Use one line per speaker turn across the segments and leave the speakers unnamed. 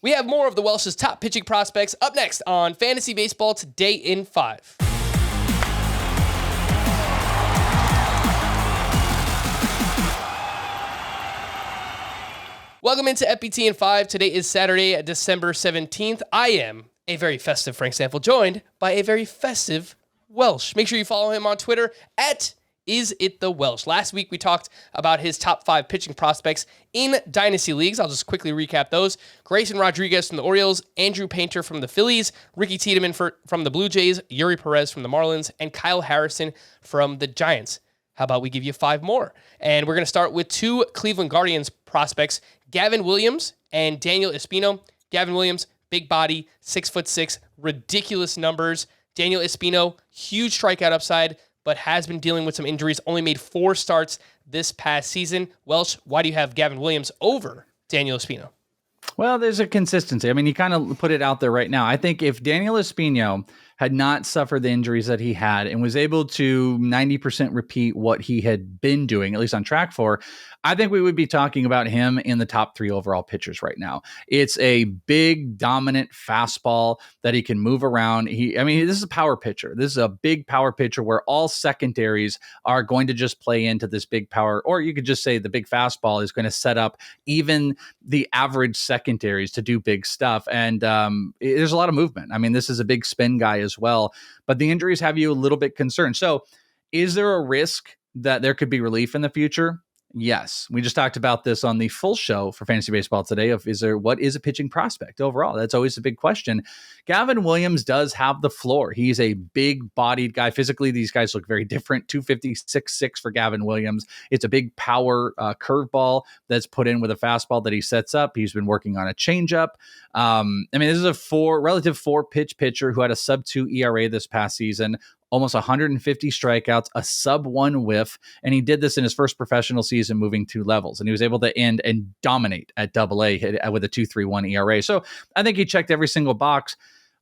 We have more of the Welsh's top pitching prospects up next on Fantasy Baseball Today in 5. Welcome into FBT in 5. Today is Saturday, December 17th. I am a very festive Frank Sample, joined by a very festive Welsh. Make sure you follow him on Twitter at @IsItTheWelsh. Last week, we talked about his top 5 pitching prospects in Dynasty Leagues. I'll just quickly recap those. Grayson Rodriguez from the Orioles, Andrew Painter from the Phillies, Ricky Tiedemann from the Blue Jays, Yuri Perez from the Marlins, and Kyle Harrison from the Giants. How about we give you 5 more? And we're going to start with 2 Cleveland Guardians prospects, Gavin Williams and Daniel Espino. Gavin Williams, big body, 6'6", ridiculous numbers. Daniel Espino, huge strikeout upside, but has been dealing with some injuries, only made 4 starts this past season. Welsh, why do you have Gavin Williams over Daniel Espino?
Well, there's a consistency. I mean, you kind of put it out there right now. I think if Daniel Espino had not suffered the injuries that he had and was able to 90% repeat what he had been doing, at least on track for, I think we would be talking about him in the top 3 overall pitchers right now. It's a big, dominant fastball that he can move around. This is a power pitcher. This is a big power pitcher where all secondaries are going to just play into this big power, or you could just say the big fastball is going to set up even the average secondaries to do big stuff. And there's a lot of movement. I mean, this is a big spin guy as well, but the injuries have you a little bit concerned. So is there a risk that there could be relief in the future? Yes. We just talked about this on the full show for Fantasy Baseball today of what is a pitching prospect overall? That's always a big question. Gavin Williams does have the floor. He's a big bodied guy. Physically, these guys look very different. 250, 6'6" for Gavin Williams. It's a big power curveball that's put in with a fastball that he sets up. He's been working on a changeup. This is a relative 4-pitch pitcher who had a sub-2 ERA this past season, almost 150 strikeouts, a sub-1 whiff, and he did this in his first professional season moving 2 levels, and he was able to end and dominate at AA with a 2.31 ERA. So I think he checked every single box.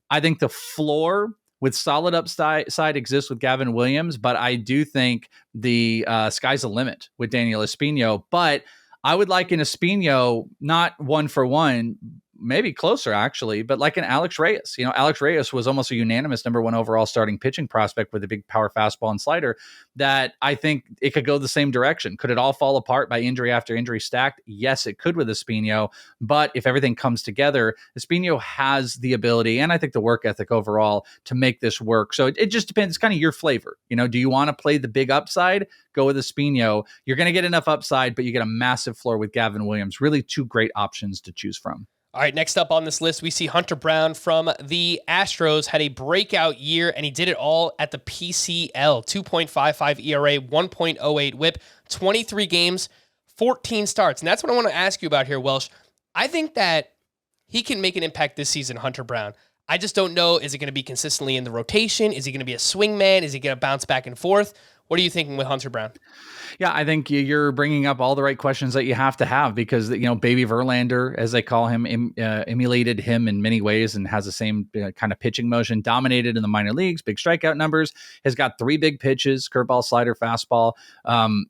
I think the floor with solid upside exists with Gavin Williams, but I do think the sky's the limit with Daniel Espino. But I would like an Espino, not 1-for-1, maybe closer actually, but like an Alex Reyes. Alex Reyes was almost a unanimous number 1 overall starting pitching prospect with a big power fastball and slider that I think it could go the same direction. Could it all fall apart by injury after injury stacked? Yes, it could with Espino, but if everything comes together, Espino has the ability and I think the work ethic overall to make this work. So it just depends. It's kind of your flavor. Do you want to play the big upside? Go with Espino. You're going to get enough upside, but you get a massive floor with Gavin Williams. Really 2 great options to choose from.
All right, next up on this list, we see Hunter Brown from the Astros. Had a breakout year, and he did it all at the PCL. 2.55 ERA, 1.08 whip, 23 games, 14 starts. And that's what I want to ask you about here, Welsh. I think that he can make an impact this season, Hunter Brown. I just don't know, is it going to be consistently in the rotation? Is he going to be a swing man? Is he going to bounce back and forth? What are you thinking with Hunter Brown?
Yeah, I think you're bringing up all the right questions that you have to have because, Baby Verlander, as they call him, emulated him in many ways and has the same kind of pitching motion, dominated in the minor leagues, big strikeout numbers, has got 3 big pitches, curveball, slider, fastball.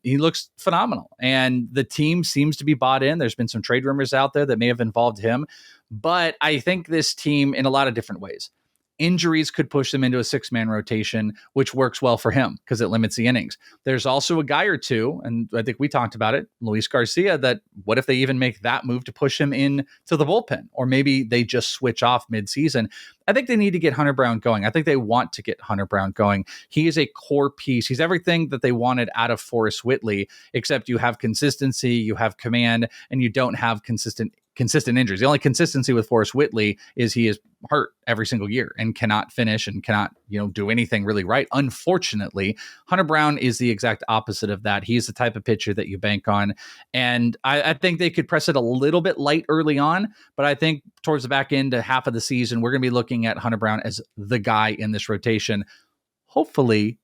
He looks phenomenal. And the team seems to be bought in. There's been some trade rumors out there that may have involved him. But I think this team, in a lot of different ways, injuries could push them into a 6-man rotation, which works well for him because it limits the innings. There's also a guy or two, and I think we talked about it, Luis Garcia, that what if they even make that move to push him in to the bullpen? Or maybe they just switch off midseason. I think they need to get Hunter Brown going. I think they want to get Hunter Brown going. He is a core piece. He's everything that they wanted out of Forrest Whitley, except you have consistency, you have command, and you don't have consistent injuries. The only consistency with Forrest Whitley is he is hurt every single year and cannot finish and cannot, do anything really right. Unfortunately, Hunter Brown is the exact opposite of that. He's the type of pitcher that you bank on. And I think they could press it a little bit light early on, but I think towards the back end to half of the season, we're going to be looking at Hunter Brown as the guy in this rotation. Hopefully,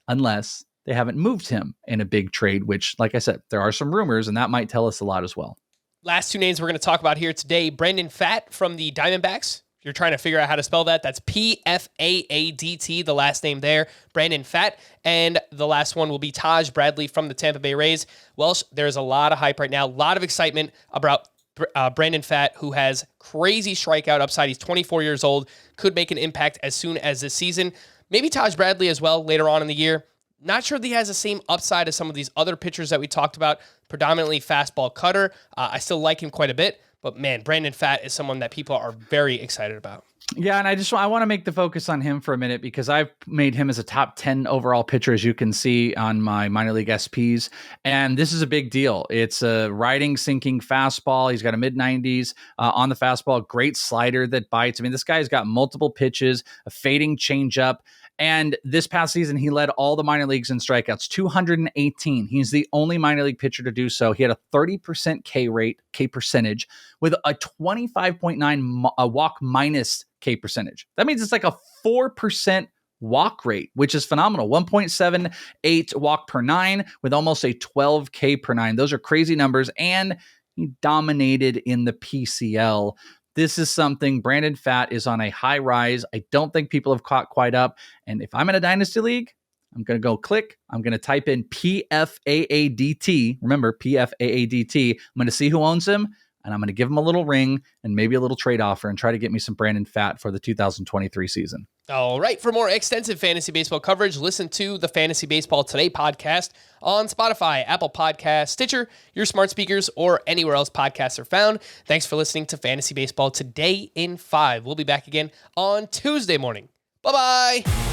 unless they haven't moved him in a big trade, which, like I said, there are some rumors, and that might tell us a lot as well.
Last 2 names we're going to talk about here today. Brandon Pfaadt from the Diamondbacks. If you're trying to figure out how to spell that, that's Pfaadt, the last name there, Brandon Pfaadt. And the last one will be Taj Bradley from the Tampa Bay Rays. Welsh, there's a lot of hype right now, a lot of excitement about Brandon Pfaadt, who has crazy strikeout upside. He's 24 years old, could make an impact as soon as this season. Maybe Taj Bradley as well later on in the year. Not sure that he has the same upside as some of these other pitchers that we talked about, predominantly fastball cutter. I still like him quite a bit, but man, Brandon Pfaadt is someone that people are very excited about.
Yeah, and I want to make the focus on him for a minute because I've made him as a top 10 overall pitcher, as you can see on my minor league SPs. And this is a big deal. It's a riding, sinking fastball. He's got a mid-90s on the fastball, great slider that bites. I mean, this guy's got multiple pitches, a fading changeup. And this past season, he led all the minor leagues in strikeouts, 218. He's the only minor league pitcher to do so. He had a 30% K percentage, with a 25.9 walk minus K percentage. That means it's like a 4% walk rate, which is phenomenal. 1.78 walk per nine with almost a 12 K per nine. Those are crazy numbers. And he dominated in the PCL. This is something. Brandon Pfaadt is on a high rise. I don't think people have caught quite up. And if I'm in a dynasty league, I'm going to go click. I'm going to type in PFAADT. Remember, PFAADT. I'm going to see who owns him, and I'm going to give him a little ring and maybe a little trade offer and try to get me some Brandon Pfaadt for the 2023 season.
All right. For more extensive fantasy baseball coverage, listen to the Fantasy Baseball Today podcast on Spotify, Apple Podcasts, Stitcher, your smart speakers, or anywhere else podcasts are found. Thanks for listening to Fantasy Baseball Today in 5. We'll be back again on Tuesday morning. Bye-bye.